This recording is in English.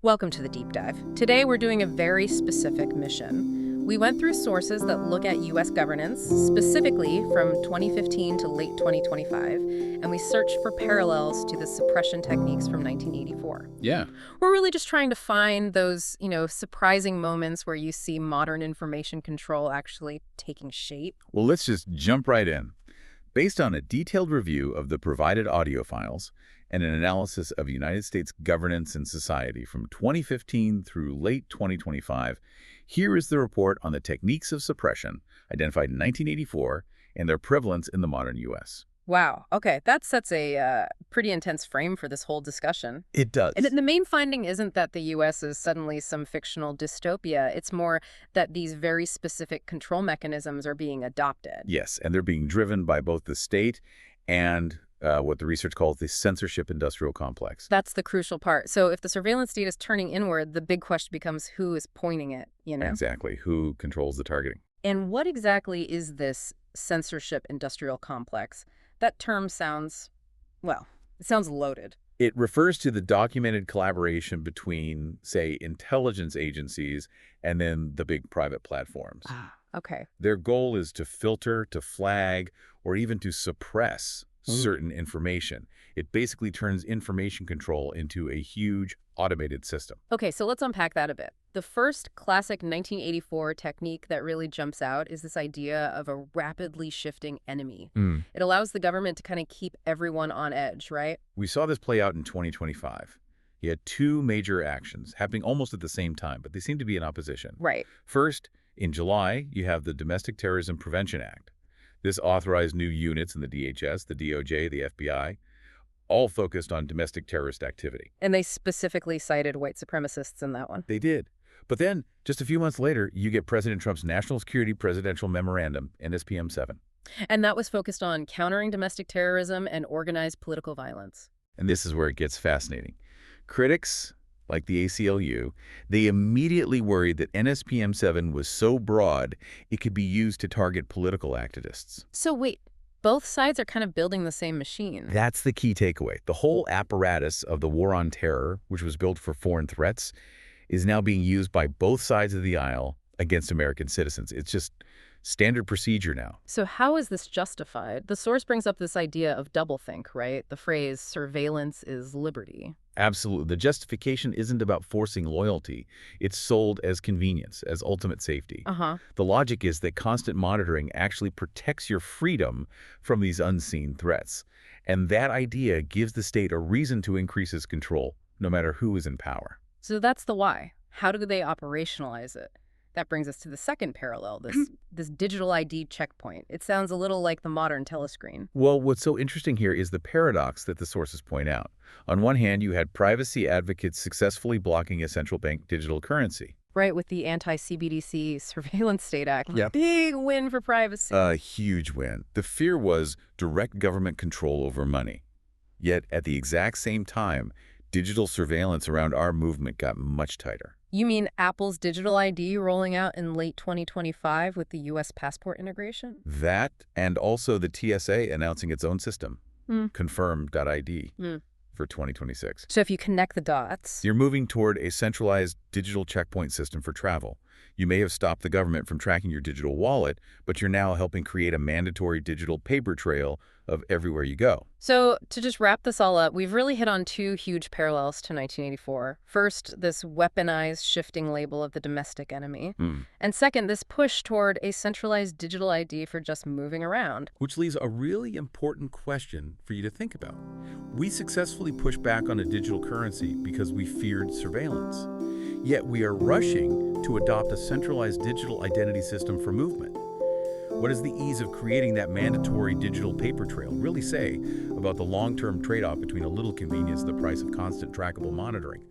Welcome to the Deep Dive. Today we're doing a very specific mission. We went through sources that look at U.S. governance, specifically from 2015 to late 2025, and we searched for parallels to the suppression techniques from 1984. Yeah. We're really just trying to find those, surprising moments where you see modern information control actually taking shape. Well, let's just jump right in. Based on a detailed review of the provided audio files and an analysis of United States governance and society from 2015 through late 2025, here is the report on the techniques of suppression identified in 1984 and their prevalence in the modern U.S. Wow. Okay, that sets a pretty intense frame for this whole discussion. It does. And the main finding isn't that the U.S. is suddenly some fictional dystopia. It's more that these very specific control mechanisms are being adopted. Yes, and they're being driven by both the state and what the research calls the censorship industrial complex. That's the crucial part. So if the surveillance state is turning inward, the big question becomes who is pointing it, Exactly. Who controls the targeting? And what exactly is this censorship industrial complex? That term sounds, it sounds loaded. It refers to the documented collaboration between, say, intelligence agencies and then the big private platforms. Okay. Their goal is to filter, to flag, or even to suppress certain information. It basically turns information control into a huge automated system. Okay, so let's unpack that a bit. The first classic 1984 technique that really jumps out is this idea of a rapidly shifting enemy. It allows the government to kind of keep everyone on edge, right? We saw this play out in 2025. You had two major actions happening almost at the same time, but they seem to be in opposition. Right. First, in July, you have the Domestic Terrorism Prevention Act. This authorized new units in the DHS, the DOJ, the FBI, all focused on domestic terrorist activity. And they specifically cited white supremacists in that one. They did. But then, just a few months later, you get President Trump's National Security Presidential Memorandum, NSPM 7. And that was focused on countering domestic terrorism and organized political violence. And this is where it gets fascinating. Critics, like the ACLU, they immediately worried that NSPM 7 was so broad it could be used to target political activists. So wait, both sides are kind of building the same machine. That's the key takeaway. The whole apparatus of the war on terror, which was built for foreign threats, is now being used by both sides of the aisle against American citizens. It's just standard procedure now. So how is this justified? The source brings up this idea of doublethink, right? The phrase surveillance is liberty. Absolutely. The justification isn't about forcing loyalty. It's sold as convenience, as ultimate safety. The logic is that constant monitoring actually protects your freedom from these unseen threats. And that idea gives the state a reason to increase its control, no matter who is in power. So that's the why. How do they operationalize it? That brings us to the second parallel, this digital ID checkpoint. It sounds a little like the modern telescreen. Well, what's so interesting here is the paradox that the sources point out. On one hand, you had privacy advocates successfully blocking a central bank digital currency. Right, with the anti-CBDC Surveillance State Act. Yeah. Big win for privacy. A huge win. The fear was direct government control over money. Yet, at the exact same time, digital surveillance around our movement got much tighter. You mean Apple's digital ID rolling out in late 2025 with the U.S. passport integration? That, and also the TSA announcing its own system, Confirm.id, for 2026. So if you connect the dots... You're moving toward a centralized digital checkpoint system for travel. You may have stopped the government from tracking your digital wallet, but you're now helping create a mandatory digital paper trail of everywhere you go. So to just wrap this all up, we've really hit on two huge parallels to 1984. First, this weaponized shifting label of the domestic enemy. And second, this push toward a centralized digital ID for just moving around. Which leaves a really important question for you to think about. We successfully pushed back on a digital currency because we feared surveillance. Yet we are rushing to adopt a centralized digital identity system for movement. What does the ease of creating that mandatory digital paper trail really say about the long-term trade-off between a little convenience and the price of constant trackable monitoring?